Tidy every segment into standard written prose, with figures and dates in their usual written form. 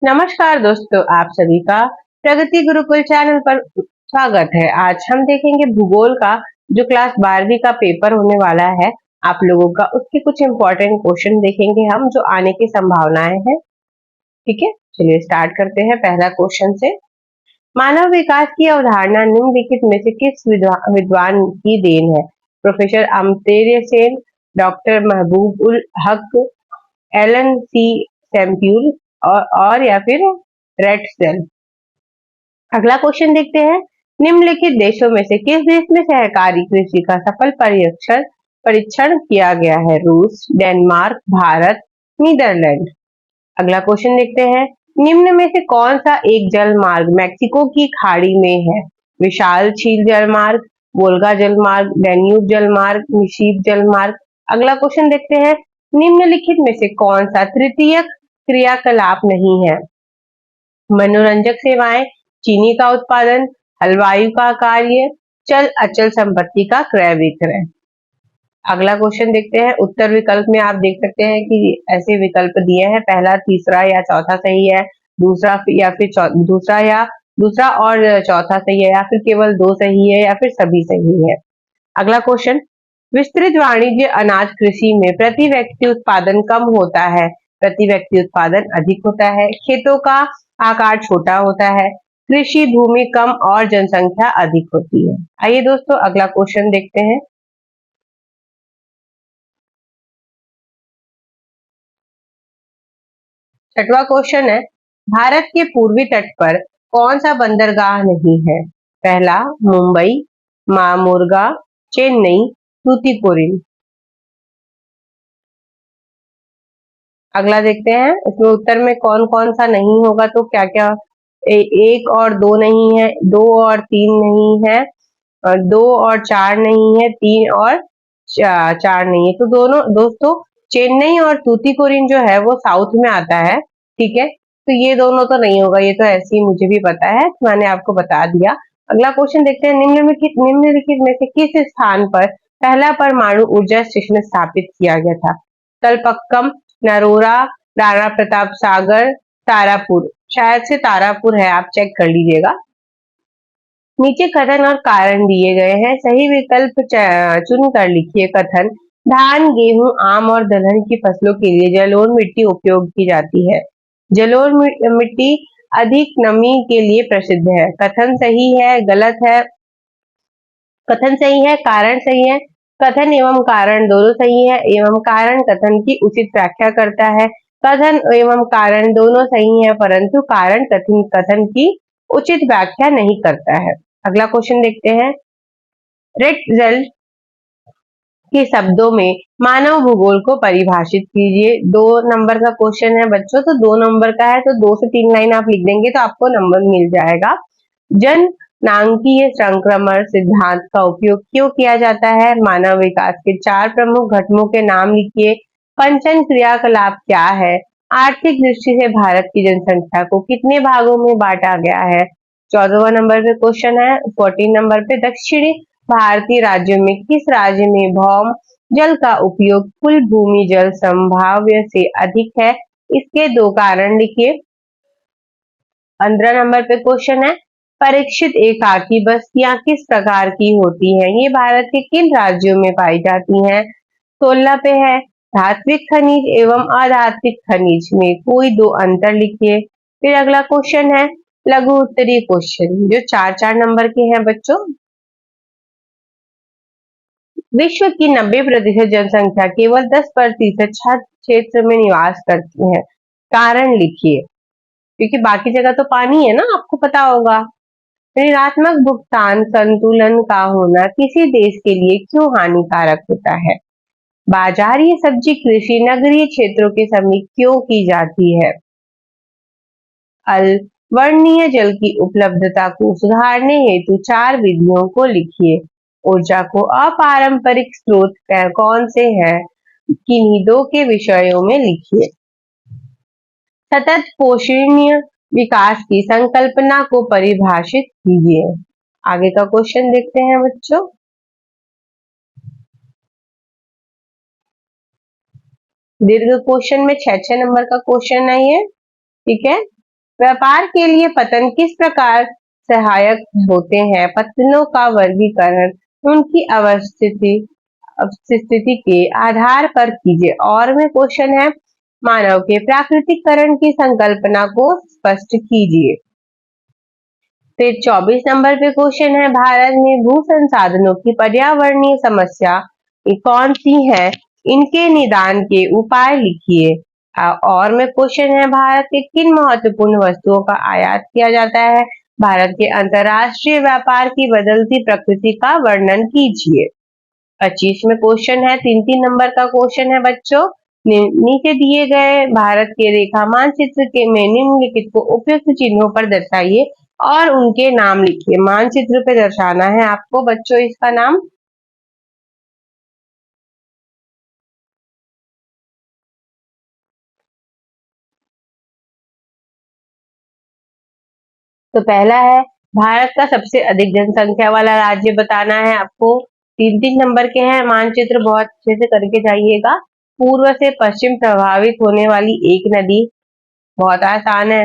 नमस्कार दोस्तों, आप सभी का प्रगति गुरुकुल चैनल पर स्वागत है। आज हम देखेंगे भूगोल का जो क्लास 12वीं का पेपर होने वाला है आप लोगों का, उसके कुछ इंपॉर्टेंट क्वेश्चन देखेंगे हम जो आने की संभावनाएं हैं। ठीक है, चलिए स्टार्ट करते हैं पहला क्वेश्चन से। मानव विकास की अवधारणा निम्नलिखित में से किस विद्वान की देन है? प्रोफेसर अमर्त्य सेन, डॉक्टर महबूब उल हक, एलन सी सैम्प्यूल और या फिर रेटसेल। अगला क्वेश्चन देखते हैं। निम्नलिखित देशों में से किस देश में सहकारी कृषि का सफल परीक्षण किया गया है? रूस, डेनमार्क, भारत, नीदरलैंड। अगला क्वेश्चन देखते हैं। निम्न में से कौन सा एक जल मार्ग मैक्सिको की खाड़ी में है? विशाल झील जलमार्ग, वोल्गा जलमार्ग, डैन्यूब जलमार्ग, मिशीप जलमार्ग। अगला क्वेश्चन देखते हैं। निम्नलिखित में से कौन सा तृतीयक क्रियाकलाप नहीं है? मनोरंजक सेवाएं, चीनी का उत्पादन, हलवायु का कार्य, चल अचल संपत्ति का क्रय विक्रय। अगला क्वेश्चन देखते हैं। उत्तर विकल्प में आप देख सकते हैं कि ऐसे विकल्प दिए हैं, पहला, तीसरा या चौथा सही है, दूसरा या फिर दूसरा और चौथा सही है, या फिर केवल दो सही है, या फिर सभी सही है। अगला क्वेश्चन। विस्तृत वाणिज्य अनाज कृषि में प्रति व्यक्ति उत्पादन कम होता है, प्रति व्यक्ति उत्पादन अधिक होता है, खेतों का आकार छोटा होता है, कृषि भूमि कम और जनसंख्या अधिक होती है। आइए दोस्तों अगला क्वेश्चन देखते हैं। छठवां क्वेश्चन है। भारत के पूर्वी तट पर कौन सा बंदरगाह नहीं है? पहला, मुंबई, मामुर्गा, चेन्नई, तूतीकोरिन। अगला देखते हैं, इसमें उत्तर में कौन कौन सा नहीं होगा, तो क्या क्या एक और दो नहीं है, दो और तीन नहीं है, दो और चार नहीं है, तीन और चार नहीं है। तो दोनों दोस्तों, चेन्नई और तूतीकोरिन जो है वो साउथ में आता है। ठीक है, तो ये दोनों तो नहीं होगा, ये तो ऐसे ही मुझे भी पता है, तो मैंने आपको बता दिया। अगला क्वेश्चन देखते हैं। निम्नलिखित में से किस स्थान पर पहला परमाणु ऊर्जा स्टेशन स्थापित किया गया था? कलपक्कम, नरोरा, राणा प्रताप सागर, तारापुर। शायद से तारापुर है, आप चेक कर लीजिएगा। नीचे कथन और कारण दिए गए हैं, सही विकल्प चुन कर लिखिए। कथन। धान, गेहूं, आम और दलहन की फसलों के लिए जलोढ़ मिट्टी उपयोग की जाती है। जलोढ़ मिट्टी अधिक नमी के लिए प्रसिद्ध है। कथन सही है, गलत है? कथन सही है, कारण सही है। कथन एवं कारण दोनों सही है, एवं कारण कथन की उचित व्याख्या करता है। कथन एवं कारण दोनों सही है, परंतु कारण कथन की उचित व्याख्या नहीं करता है। अगला क्वेश्चन देखते हैं। रेटजेल के शब्दों में मानव भूगोल को परिभाषित कीजिए। 2 नंबर का क्वेश्चन है बच्चों, तो 2 नंबर का है, तो 2 से 3 लाइन आप लिख देंगे तो आपको नंबर मिल जाएगा। जननांकीय संक्रमण सिद्धांत का उपयोग क्यों किया जाता है? मानव विकास के 4 प्रमुख घटकों के नाम लिखिए। पंचन क्रियाकलाप क्या है? आर्थिक दृष्टि से भारत की जनसंख्या को कितने भागों में बांटा गया है? 14वां नंबर पे क्वेश्चन है। 14 नंबर पे दक्षिणी भारतीय राज्यों में किस राज्य में भौम जल का उपयोग कुल भूमि जल संभाव्य से अधिक है? इसके 2 कारण लिखिए। 15 नंबर पे क्वेश्चन है। परीक्षित एकाकी बस्तियां किस प्रकार की होती हैं? ये भारत के किन राज्यों में पाई जाती हैं? 16 पे है। धात्विक खनिज एवं अधात्विक खनिज में कोई 2 अंतर लिखिए। फिर अगला क्वेश्चन है लघु उत्तरीय क्वेश्चन, जो 4-4 नंबर के हैं बच्चों। विश्व की 90% जनसंख्या केवल 10% छत क्षेत्र में निवास करती है। कारण लिखिए, क्योंकि बाकी जगह तो पानी है ना, आपको पता होगा। ऋणात्मक भुगतान संतुलन का होना किसी देश के लिए क्यों हानिकारक होता है? बाजारीय सब्जी कृषि नगरीय क्षेत्रों के समीप क्यों की जाती है? वर्णीय जल की उपलब्धता को सुधारने हेतु 4 विधियों को लिखिए। ऊर्जा को अपारंपरिक स्रोत कौन से हैं? किन्हीं 2 के विषयों में लिखिए। सतत पोषणीय विकास की संकल्पना को परिभाषित कीजिए। आगे का क्वेश्चन देखते हैं बच्चों। दीर्घ क्वेश्चन में 6-6 नंबर का क्वेश्चन है ये। ठीक है, व्यापार के लिए पतन किस प्रकार सहायक होते हैं? पतनों का वर्गीकरण उनकी स्थिति के आधार पर कीजिए। और में क्वेश्चन है, मानव के प्राकृतिकरण की संकल्पना को स्पष्ट कीजिए। फिर 24 नंबर पे क्वेश्चन है, भारत में भू संसाधनों की पर्यावरणीय समस्या कौन सी है? इनके निदान के उपाय लिखिए। और में क्वेश्चन है, भारत के किन महत्वपूर्ण वस्तुओं का आयात किया जाता है? भारत के अंतर्राष्ट्रीय व्यापार की बदलती प्रकृति का वर्णन कीजिए। 25 में क्वेश्चन है, 3-3 नंबर का क्वेश्चन है बच्चों, नीचे दिए गए भारत के रेखा मानचित्र के में निम्नलिखित को उपयुक्त चिन्हों पर दर्शाइए और उनके नाम लिखिए। मानचित्र पे दर्शाना है आपको बच्चों इसका नाम। तो पहला है, भारत का सबसे अधिक जनसंख्या वाला राज्य बताना है आपको। 3-3 नंबर के हैं, मानचित्र बहुत अच्छे से करके जाइएगा। पूर्व से पश्चिम प्रभावित होने वाली एक नदी, बहुत आसान है।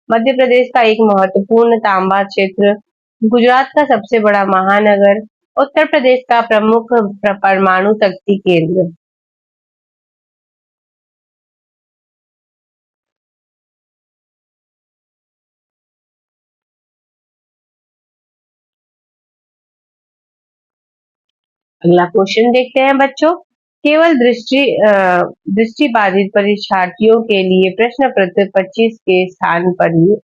मध्य प्रदेश का एक महत्वपूर्ण तांबा क्षेत्र, गुजरात का सबसे बड़ा महानगर, उत्तर प्रदेश का प्रमुख परमाणु शक्ति केंद्र। अगला क्वेश्चन देखते हैं बच्चों, केवल दृष्टि बाधित परीक्षार्थियों के लिए प्रश्न पत्र 25 के स्थान पर ही,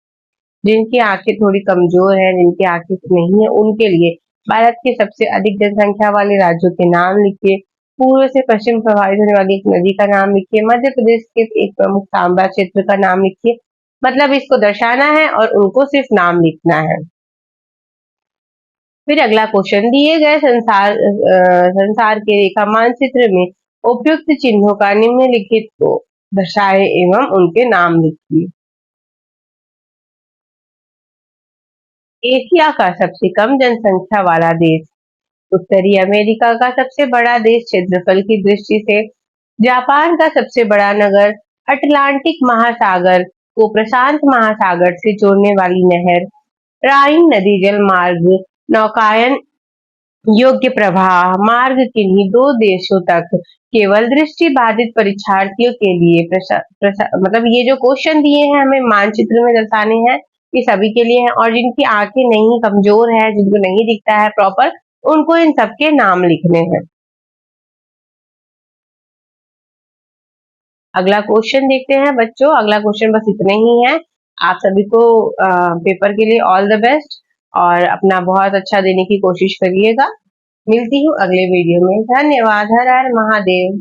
जिनकी आंखें थोड़ी कमजोर है, जिनकी आंखें नहीं है, उनके लिए भारत के सबसे अधिक जनसंख्या वाले राज्यों के नाम लिखिए। पूर्व से पश्चिम प्रभावित होने वाली एक नदी का नाम लिखिए। मध्य प्रदेश के एक प्रमुख तांबा क्षेत्र का नाम लिखिए। मतलब इसको दर्शाना है और उनको सिर्फ नाम लिखना है। फिर अगला क्वेश्चन, दिए गए संसार के रेखा मानचित्र में उपयुक्त चिन्हों का निम्नलिखित को दर्शाए एवं उनके नाम लिखिए। एशिया का सबसे कम जनसंख्या वाला देश, उत्तरी अमेरिका का सबसे बड़ा देश क्षेत्रफल की दृष्टि से, जापान का सबसे बड़ा नगर, अटलांटिक महासागर को प्रशांत महासागर से जोड़ने वाली नहर, राइन नदी जल मार्ग, नौकायन योग्य प्रवाह मार्ग किन्हीं दो देशों तक केवल दृष्टि बाधित परीक्षार्थियों के लिए मतलब ये जो क्वेश्चन दिए हैं हमें मानचित्र में दर्शाने हैं, ये सभी के लिए है। और जिनकी आंखें नहीं, कमजोर है, जिनको नहीं दिखता है प्रॉपर, उनको इन सबके नाम लिखने हैं। अगला क्वेश्चन देखते हैं बच्चों। अगला क्वेश्चन बस इतने ही है। आप सभी को पेपर के लिए ऑल द बेस्ट और अपना बहुत अच्छा देने की कोशिश करिएगा। मिलती हूँ अगले वीडियो में। धन्यवाद। हर हर महादेव।